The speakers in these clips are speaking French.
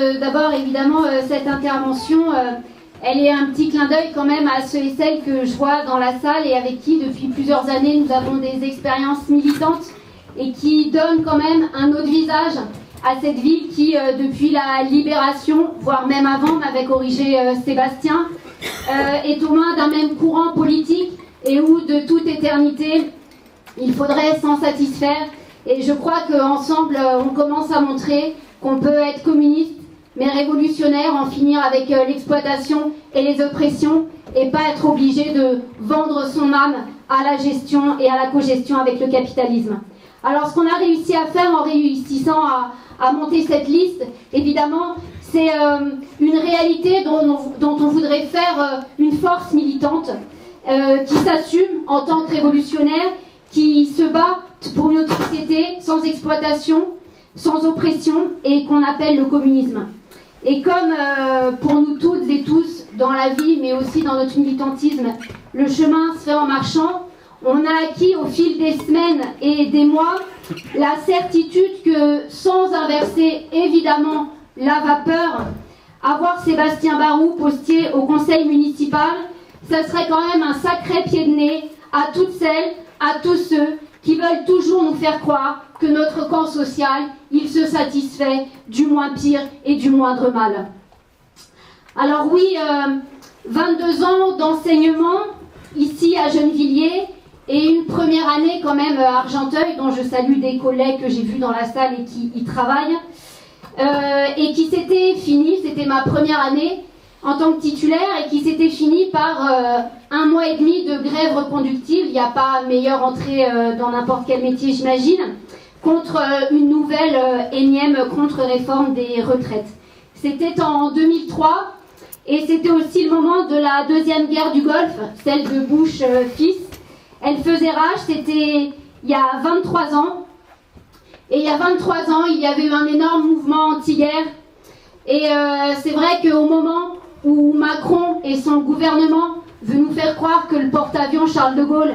D'abord, évidemment, cette intervention, elle est un petit clin d'œil quand même à ceux et celles que je vois dans la salle et avec qui, depuis plusieurs années, nous avons des expériences militantes et qui donnent quand même un autre visage à cette ville qui, depuis la libération, voire même avant, m'avait corrigé Sébastien, est au moins d'un même courant politique et où, de toute éternité, il faudrait s'en satisfaire. Et je crois qu'ensemble, on commence à montrer qu'on peut être communiste, mais révolutionnaire, en finir avec l'exploitation et les oppressions, et pas être obligé de vendre son âme à la gestion et à la cogestion avec le capitalisme. Alors ce qu'on a réussi à faire en réussissant à monter cette liste, évidemment, c'est une réalité dont on voudrait faire une force militante qui s'assume en tant que révolutionnaire, qui se bat pour une société sans exploitation, sans oppression, et qu'on appelle le communisme. Et comme pour nous toutes et tous dans la vie, mais aussi dans notre militantisme, le chemin se fait en marchant, on a acquis au fil des semaines et des mois la certitude que sans inverser évidemment la vapeur, avoir Sébastien Barou postier au conseil municipal, ça serait quand même un sacré pied de nez à toutes celles, à tous ceux qui veulent toujours nous faire croire que notre camp social, il se satisfait du moins pire et du moindre mal. Alors oui, 22 ans d'enseignement ici à Gennevilliers et une première année quand même à Argenteuil, dont je salue des collègues que j'ai vus dans la salle et qui y travaillent, et qui s'était finie, c'était ma première année en tant que titulaire, et qui s'était finie par 1 mois et demi de grève reconductible. Il n'y a pas meilleure entrée dans n'importe quel métier, j'imagine, contre une nouvelle énième contre-réforme des retraites. C'était en 2003, et c'était aussi le moment de la deuxième guerre du Golfe, celle de Bush fils. Elle faisait rage, c'était il y a 23 ans. Et il y a 23 ans, il y avait eu un énorme mouvement anti-guerre. Et c'est vrai qu'au moment où Macron et son gouvernement veulent nous faire croire que le porte-avions Charles de Gaulle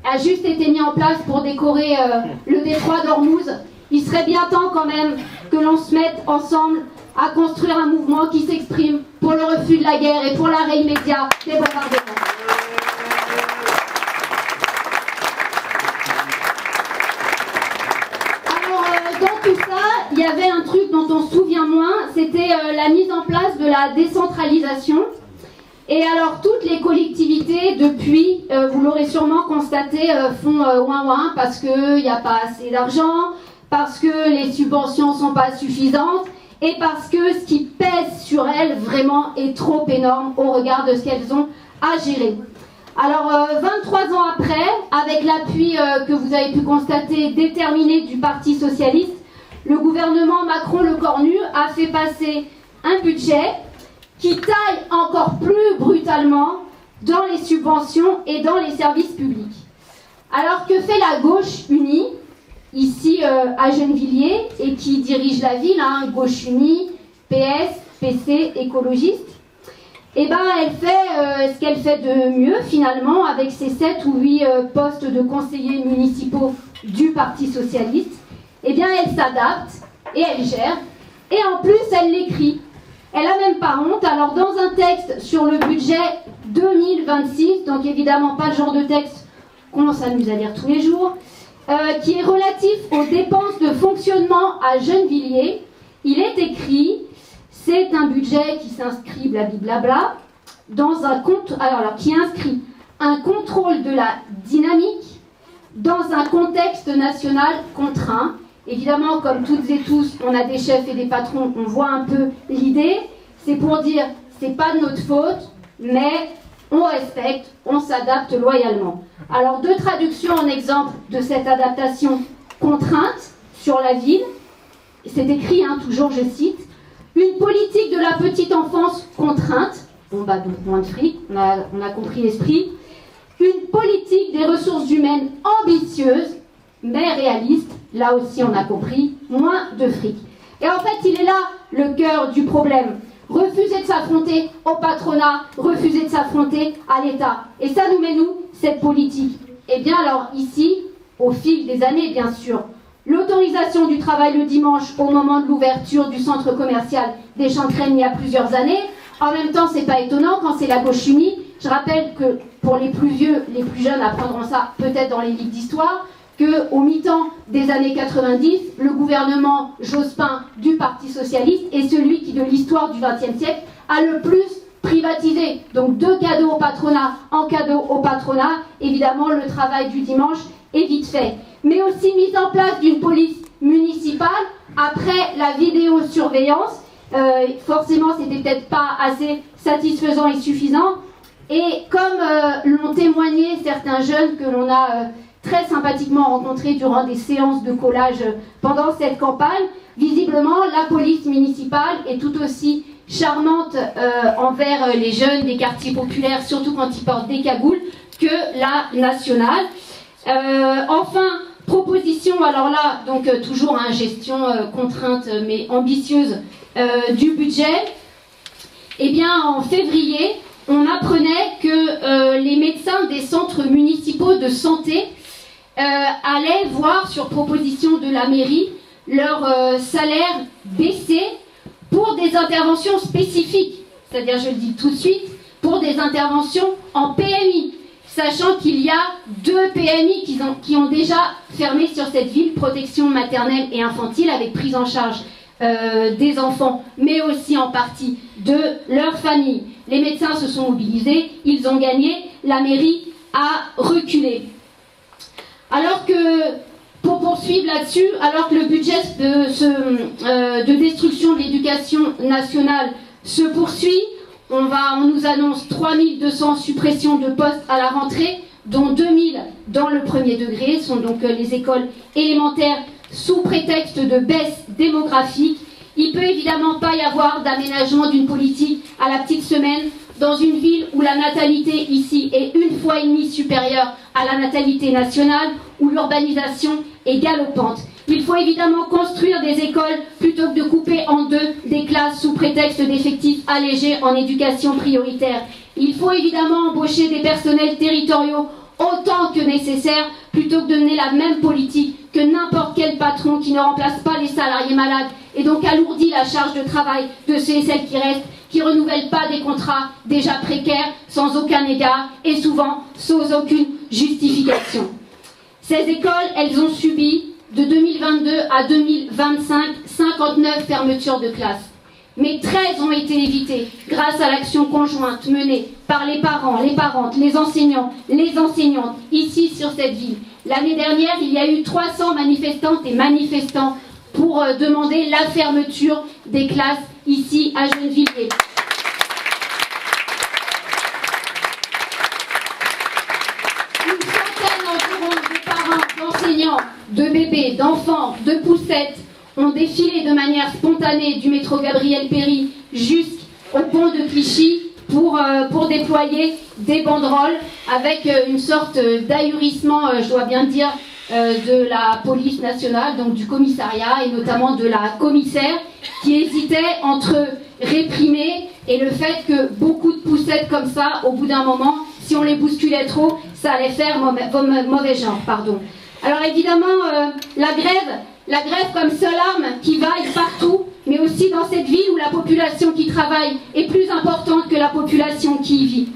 a juste été mis en place pour décorer le détroit d'Ormuz, il serait bien temps quand même que l'on se mette ensemble à construire un mouvement qui s'exprime pour le refus de la guerre et pour l'arrêt immédiat des bombardements. Dans tout ça, il y avait un truc dont on se souvient moins, c'était la mise en place de la décentralisation. Et alors toutes les collectivités depuis, vous l'aurez sûrement constaté, font ouin-ouin parce qu'il n'y a pas assez d'argent, parce que les subventions ne sont pas suffisantes et parce que ce qui pèse sur elles vraiment est trop énorme au regard de ce qu'elles ont à gérer. Alors 23 ans après, avec l'appui que vous avez pu constater déterminé du Parti Socialiste, le gouvernement Macron-Lecornu a fait passer un budget qui taille encore plus brutalement dans les subventions et dans les services publics. Alors que fait la gauche unie, ici à Gennevilliers, et qui dirige la ville, gauche unie, PS, PC, écologiste, eh ben, elle fait ce qu'elle fait de mieux finalement avec ses 7 ou 8 postes de conseillers municipaux du Parti Socialiste. Eh bien, elle s'adapte et elle gère, et en plus elle l'écrit. Elle n'a même pas honte. Alors dans un texte sur le budget 2026, donc évidemment pas le genre de texte qu'on s'amuse à lire tous les jours, qui est relatif aux dépenses de fonctionnement à Gennevilliers, il est écrit: c'est un budget qui s'inscrit blablabla dans un compte, alors qui inscrit un contrôle de la dynamique dans un contexte national contraint. Évidemment, comme toutes et tous, on a des chefs et des patrons, on voit un peu l'idée. C'est pour dire, c'est pas de notre faute, mais on respecte, on s'adapte loyalement. Alors, 2 traductions en exemple de cette adaptation contrainte sur la ville. C'est écrit, toujours je cite: une politique de la petite enfance contrainte. Bon bah donc moins de fric, on a compris l'esprit. Une politique des ressources humaines ambitieuse, mais réaliste. Là aussi on a compris, moins de fric. Et en fait, il est là le cœur du problème. Refuser de s'affronter au patronat, refuser de s'affronter à l'État. Et ça nous met, nous, cette politique. Et bien alors ici, au fil des années, bien sûr, l'autorisation du travail le dimanche au moment de l'ouverture du centre commercial des Chantraines il y a plusieurs années. En même temps, c'est pas étonnant quand c'est la gauche unie. Je rappelle que pour les plus vieux, les plus jeunes apprendront ça peut-être dans les livres d'histoire, qu'au mi-temps des années 90, le gouvernement Jospin du Parti Socialiste est celui qui, de l'histoire du XXe siècle, a le plus privatisé. Donc 2 cadeaux au patronat, en cadeau au patronat, évidemment le travail du dimanche est vite fait. Mais aussi mise en place d'une police municipale après la vidéosurveillance. Forcément, c'était peut-être pas assez satisfaisant et suffisant. Et comme l'ont témoigné certains jeunes que l'on a très sympathiquement rencontrés durant des séances de collage pendant cette campagne, visiblement, la police municipale est tout aussi charmante envers les jeunes des quartiers populaires, surtout quand ils portent des cagoules, que la nationale. Enfin, proposition, alors là, donc toujours gestion contrainte mais ambitieuse du budget. Eh bien, en février, on apprenait que les médecins des centres municipaux de santé allaient voir, sur proposition de la mairie, leur salaire baisser pour des interventions spécifiques. C'est-à-dire, je le dis tout de suite, pour des interventions en PMI, sachant qu'il y a 2 PMI qui ont déjà fermé sur cette ville, protection maternelle et infantile, avec prise en charge des enfants, mais aussi en partie de leur famille. Les médecins se sont mobilisés, ils ont gagné, la mairie a reculé. Alors que, pour poursuivre là-dessus, alors que le budget de destruction de l'éducation nationale se poursuit, on nous annonce 3200 suppressions de postes à la rentrée, dont 2000 dans le premier degré, sont donc les écoles élémentaires, sous prétexte de baisse démographique. Il ne peut évidemment pas y avoir d'aménagement d'une politique à la petite semaine dans une ville où la natalité ici est 1,5 fois supérieure à la natalité nationale, où l'urbanisation est galopante. Il faut évidemment construire des écoles plutôt que de couper en 2 des classes sous prétexte d'effectifs allégés en éducation prioritaire. Il faut évidemment embaucher des personnels territoriaux autant que nécessaire, plutôt que de mener la même politique que n'importe quel patron qui ne remplace pas les salariés malades et donc alourdit la charge de travail de ceux et celles qui restent, qui ne renouvellent pas des contrats déjà précaires, sans aucun égard et souvent sans aucune justification. Ces écoles, elles ont subi, de 2022 à 2025, 59 fermetures de classes. Mais 13 ont été évitées grâce à l'action conjointe menée par les parents, les parentes, les enseignants, les enseignantes, ici sur cette ville. L'année dernière, il y a eu 300 manifestantes et manifestants pour demander la fermeture des classes ici à Gennevilliers. Une centaine environ de parents, d'enseignants, de bébés, d'enfants, de poussettes ont défilé de manière spontanée du métro Gabriel Péri jusqu'au pont de Clichy pour déployer des banderoles avec une sorte d'ahurissement, je dois bien dire, de la police nationale, donc du commissariat et notamment de la commissaire qui hésitait entre réprimer et le fait que beaucoup de poussettes comme ça, au bout d'un moment, si on les bousculait trop, ça allait faire mauvais genre. Alors évidemment, la grève comme seule arme qui vaille partout, mais aussi dans cette ville où la population qui travaille est plus importante que la population qui y vit.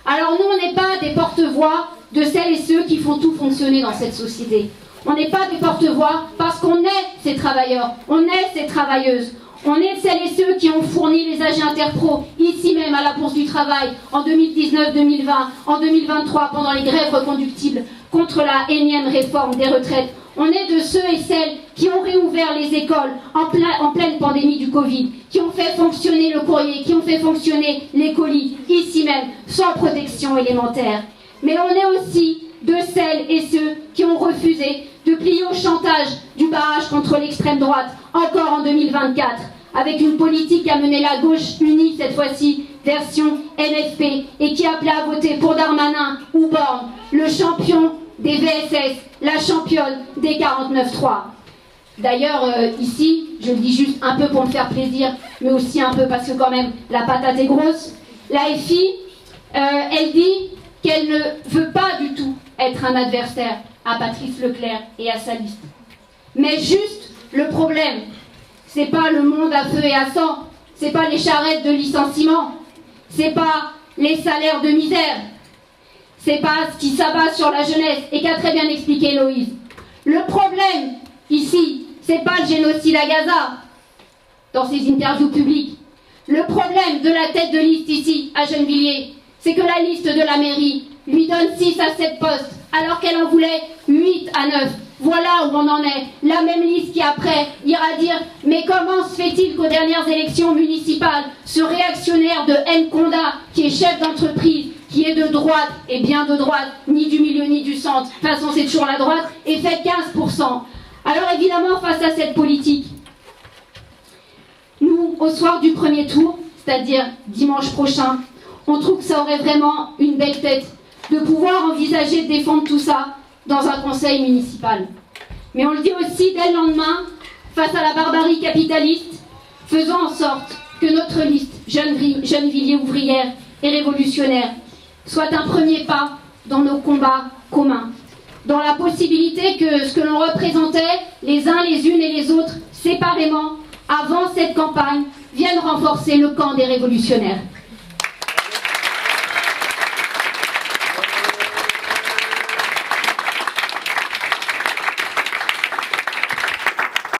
Alors nous, on n'est pas des porte-voix de celles et ceux qui font tout fonctionner dans cette société. On n'est pas des porte-voix parce qu'on est ces travailleurs, on est ces travailleuses. On est celles et ceux qui ont fourni les AG Interpro, ici même à la Bourse du Travail, en 2019-2020, en 2023, pendant les grèves reconductibles contre la énième réforme des retraites. On est de ceux et celles qui ont réouvert les écoles en pleine pandémie du Covid, qui ont fait fonctionner le courrier, qui ont fait fonctionner les colis, ici même, sans protection élémentaire. Mais on est aussi de celles et ceux qui ont refusé de plier au chantage du barrage contre l'extrême droite, encore en 2024, avec une politique qui a mené la gauche unie, cette fois-ci, version NFP, et qui appelait à voter pour Darmanin ou Borne, le champion des VSS, la championne des 49.3. D'ailleurs, ici, je le dis juste un peu pour me faire plaisir, mais aussi un peu parce que quand même, la patate est grosse. La FI, elle dit qu'elle ne veut pas du tout être un adversaire à Patrice Leclerc et à sa liste. Mais juste, le problème, c'est pas le monde à feu et à sang, c'est pas les charrettes de licenciement, c'est pas les salaires de misère, c'est pas ce qui s'abat sur la jeunesse et qu'a très bien expliqué Loïse. Le problème, ici, c'est pas le génocide à Gaza, dans ses interviews publiques. Le problème de la tête de liste ici, à Gennevilliers, c'est que la liste de la mairie lui donne 6 à 7 postes, alors qu'elle en voulait 8 à 9. Voilà où on en est. La même liste qui après ira dire « Mais comment se fait-il qu'aux dernières élections municipales, ce réactionnaire de Nkonda, qui est chef d'entreprise, qui est de droite, et bien de droite, ni du milieu ni du centre, de toute façon c'est toujours la droite, et fait 15%. » Alors évidemment, face à cette politique, nous, au soir du premier tour, c'est-à-dire dimanche prochain, on trouve que ça aurait vraiment une belle tête de pouvoir envisager de défendre tout ça dans un conseil municipal. Mais on le dit aussi dès le lendemain, face à la barbarie capitaliste, faisons en sorte que notre liste Gennevilliers ouvrière et révolutionnaire soit un premier pas dans nos combats communs, dans la possibilité que ce que l'on représentait les uns, les unes et les autres séparément avant cette campagne vienne renforcer le camp des révolutionnaires.